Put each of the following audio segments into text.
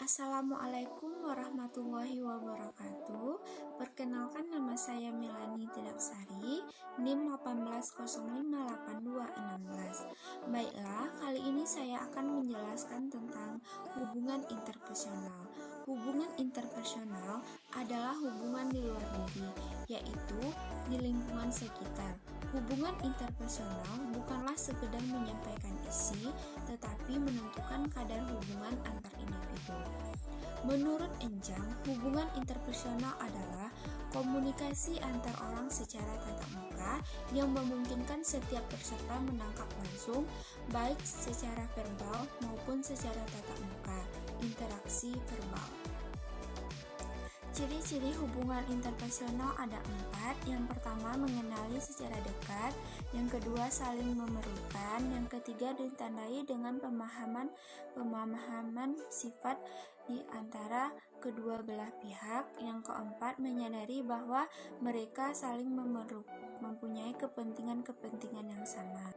Assalamualaikum warahmatullahi wabarakatuh. Perkenalkan, nama saya Milani Tidapsari, NIM 18058216. Baiklah, kali ini saya akan menjelaskan tentang hubungan interpersonal. Hubungan interpersonal adalah hubungan di luar diri, yaitu di lingkungan sekitar. Hubungan interpersonal bukanlah sekedar menyampaikan isi, tetapi menentukan kadar hubungan antar individu. Menurut Enjang, hubungan interpersonal adalah komunikasi antar orang secara tatap muka yang memungkinkan setiap peserta menangkap langsung, baik secara verbal maupun secara tatap muka, interaksi verbal. Ciri-ciri hubungan interpersonal ada 4. Yang pertama, mengenali secara dekat. Yang kedua, saling memerlukan. Yang ketiga, ditandai dengan pemahaman sifat di antara kedua belah pihak. Yang keempat, menyadari bahwa mereka saling mempunyai kepentingan yang sama.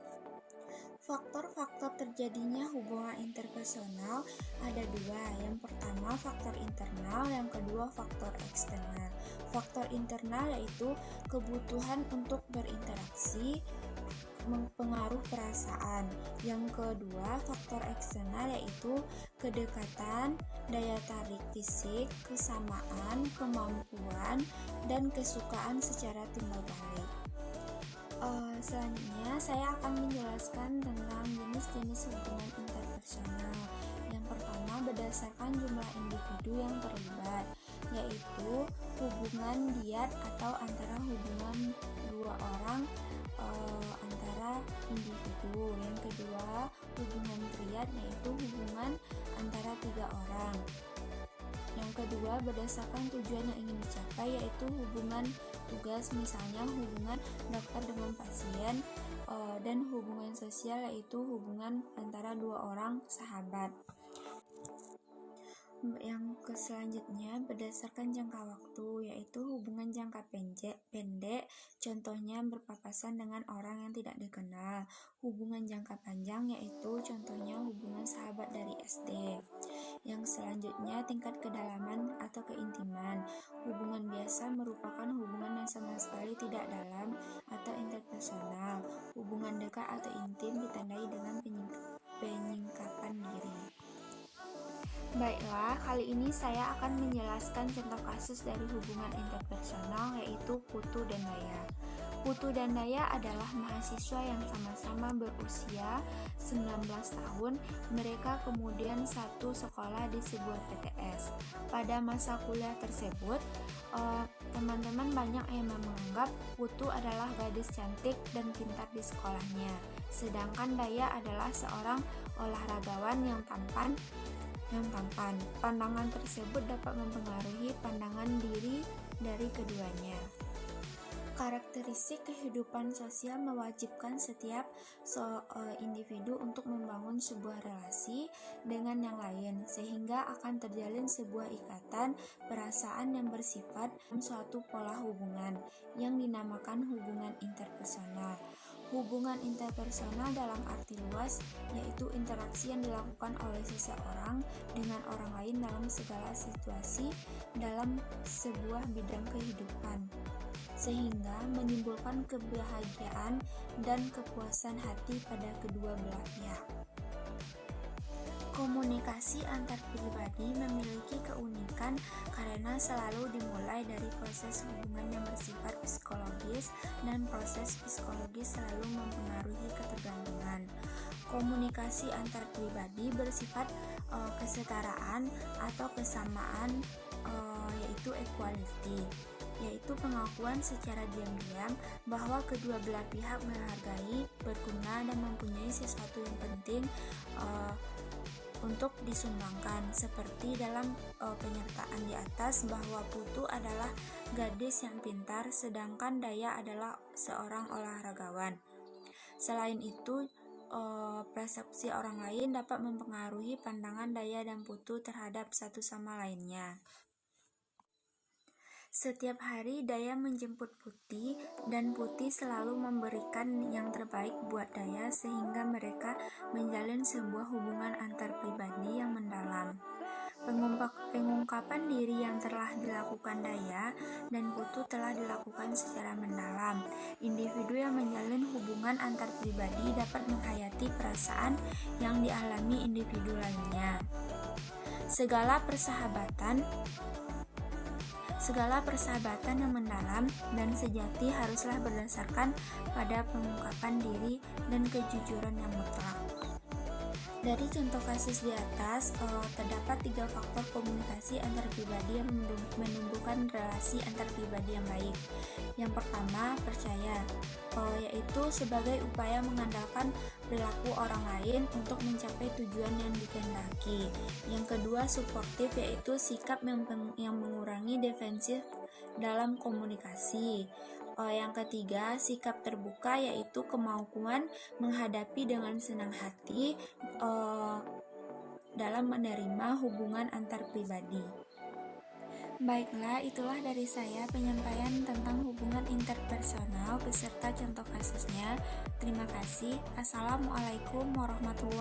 Faktor-faktor terjadinya hubungan interpersonal ada 2. Yang pertama, faktor internal, yang kedua, faktor eksternal. Faktor internal yaitu kebutuhan untuk berinteraksi, mempengaruhi perasaan. Yang kedua, faktor eksternal yaitu kedekatan, daya tarik fisik, kesamaan, kemampuan, dan kesukaan secara timbal balik. Selanjutnya saya akan menjelaskan tentang jenis-jenis hubungan interpersonal. Yang pertama, berdasarkan jumlah individu yang terlibat, yaitu hubungan dyad atau antara hubungan dua orang antara individu. Yang kedua, hubungan triad, yaitu hubungan antara 3 orang. Yang kedua, berdasarkan tujuan yang ingin dicapai, yaitu hubungan tugas, misalnya hubungan dokter dengan pasien, dan hubungan sosial, yaitu hubungan antara 2 orang sahabat. Yang selanjutnya, berdasarkan jangka waktu, yaitu hubungan jangka pendek, contohnya berpapasan dengan orang yang tidak dikenal. Hubungan jangka panjang, yaitu contohnya hubungan sahabat dari SD. Yang selanjutnya, tingkat kedalaman atau keintiman. Hubungan biasa merupakan hubungan yang sama sekali tidak dalam atau interpersonal. Hubungan dekat atau intim ditandai dengan penyingkapan diri. Baiklah, kali ini saya akan menjelaskan contoh kasus dari hubungan interpersonal, yaitu Putu dan Daya. Putu dan Daya adalah mahasiswa yang sama-sama berusia 19 tahun. Mereka kemudian satu sekolah di sebuah PTS. Pada masa kuliah tersebut, teman-teman banyak yang menganggap Putu adalah gadis cantik dan pintar di sekolahnya. Sedangkan Daya adalah seorang olahragawan yang tampan. Pandangan tersebut dapat mempengaruhi pandangan diri dari keduanya. Karakteristik kehidupan sosial mewajibkan setiap individu untuk membangun sebuah relasi dengan yang lain, sehingga akan terjalin sebuah ikatan perasaan yang bersifat suatu pola hubungan yang dinamakan hubungan interpersonal. Hubungan interpersonal dalam arti luas yaitu interaksi yang dilakukan oleh seseorang dengan orang lain dalam segala situasi dalam sebuah bidang kehidupan, sehingga menimbulkan kebahagiaan dan kepuasan hati pada kedua belah pihak. Komunikasi antar pribadi memiliki keunikan karena selalu dimulai dari proses hubungan yang bersifat psikologis, dan proses psikologis selalu mempengaruhi ketergantungan. Komunikasi antar pribadi bersifat kesetaraan atau kesamaan, yaitu equality, yaitu pengakuan secara diam-diam bahwa kedua belah pihak menghargai, berguna, dan mempunyai sesuatu yang penting untuk disumbangkan, seperti dalam penyertaan di atas bahwa Putu adalah gadis yang pintar, sedangkan Daya adalah seorang olahragawan. Selain itu, persepsi orang lain dapat mempengaruhi pandangan Daya dan Putu terhadap satu sama lainnya. Setiap hari Daya menjemput Putih, dan Putih selalu memberikan yang terbaik buat Daya, sehingga mereka menjalin sebuah hubungan antar pribadi yang mendalam. Pengungkapan diri yang telah dilakukan Daya dan Putu telah dilakukan secara mendalam. Individu yang menjalin hubungan antar pribadi dapat menghayati perasaan yang dialami individu lainnya. Segala persahabatan yang mendalam dan sejati haruslah berdasarkan pada pengungkapan diri dan kejujuran yang mutlak. Dari contoh kasus di atas, terdapat 3 faktor komunikasi antar pribadi yang menumbuhkan relasi antar pribadi yang baik. Yang pertama, percaya, yaitu sebagai upaya mengandalkan perilaku orang lain untuk mencapai tujuan yang dikehendaki. Yang kedua, suportif, yaitu sikap yang mengurangi defensif dalam komunikasi. Yang ketiga, sikap terbuka, yaitu kemampuan menghadapi dengan senang hati dalam menerima hubungan antar pribadi. Baiklah, itulah dari saya penyampaian tentang hubungan interpersonal beserta contoh kasusnya. Terima kasih. Assalamualaikum warahmatullahi wabarakatuh.